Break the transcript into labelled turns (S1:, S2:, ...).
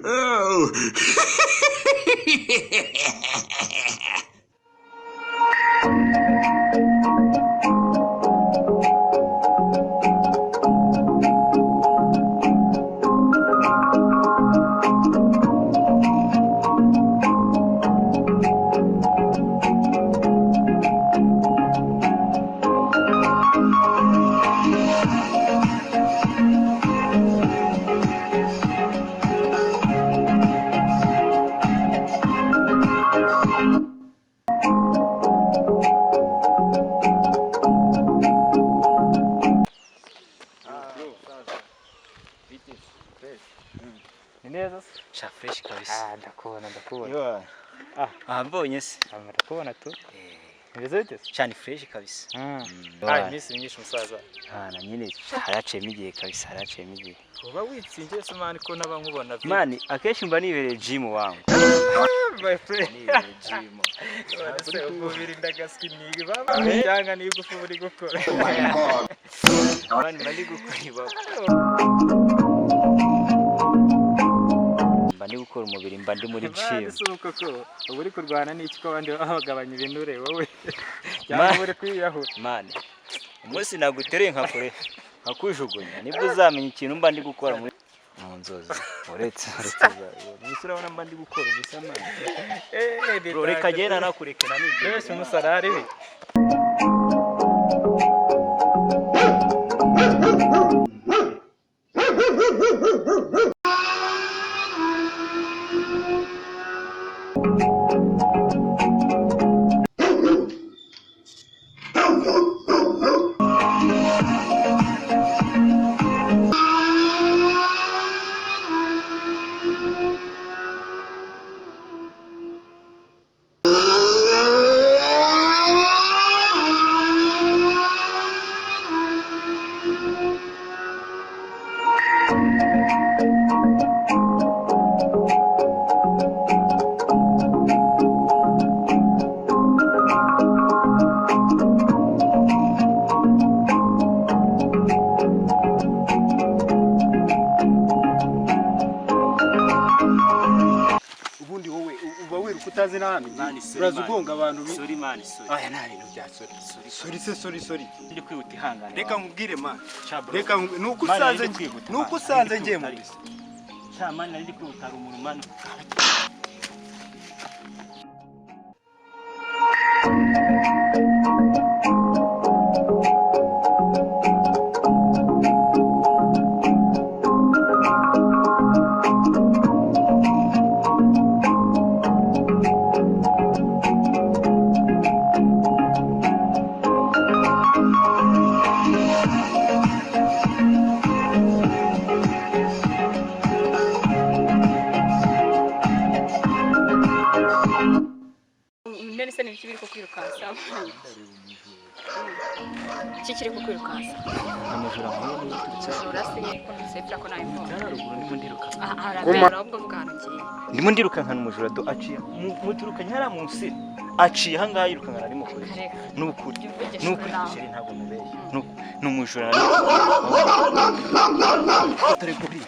S1: Oh.
S2: Neza
S3: sha fresh kabisa.
S2: ndakubona
S3: Yo. Mbonye se.
S2: ndakubona tu nibeze bite
S3: Cyane fresh kabisa.
S2: Iminsi myinshi musaza
S3: Na nyine haraciyemo igihe kabisa, haraciyemo igihe.
S2: uba witsingiye se mani ko naba nkubona
S3: Mani akenshi mba nibereye gym wangu.
S2: my friend
S3: Nibereye gym.
S2: ese ububiri ndagaswi niga baba cyangwa n'igufu buri gukora
S3: Mani mba ndi gukora ibaba. Mba ndi gukora umubiri, mba ndi muri gym.
S2: ese uko ko ubu uri kurwana n'iki ko abandi babagabanya ibinure wowe cyangwa uri kwiyahura
S3: Mani umunsi nagutereye nkakujugunya nibwo uzamenya ikintu mba ndi gukora mu nzozi. Uretse musura wana mba ndi gukora gusa mani. Bro reka genda nakureke na nibyo.
S2: Mbese umusarari we
S4: utazi nani uraza ugonga abantu
S3: sorry mani sorry.
S4: Aya nta bintu bya sorry
S3: Ndi kwihuta ihangane.
S4: reka nkubwire man
S3: Chabro.
S4: reka nuko usanze ngiye mu bisi
S3: Chamani nari ndi kwihuta hari umuntu mani.
S5: Nene se nibiki biri ko kwirukansa iki kiri ko kwirukansa
S3: Amajura nkuru n'uturutse.
S5: urasenye ko nsepra ko nayo mbona
S3: Haruguru ndimo ndiruka.
S5: arabera ahubwo bwangiye
S3: Ndimo ndiruka nka n'umujura do aciye. Muturukanye hara mu nsina. Aciye hangaha yiruka ngana arimo kure. Nukuri. Nukuri sheri ntabwo mubeshye. Numujura. Tare kuri.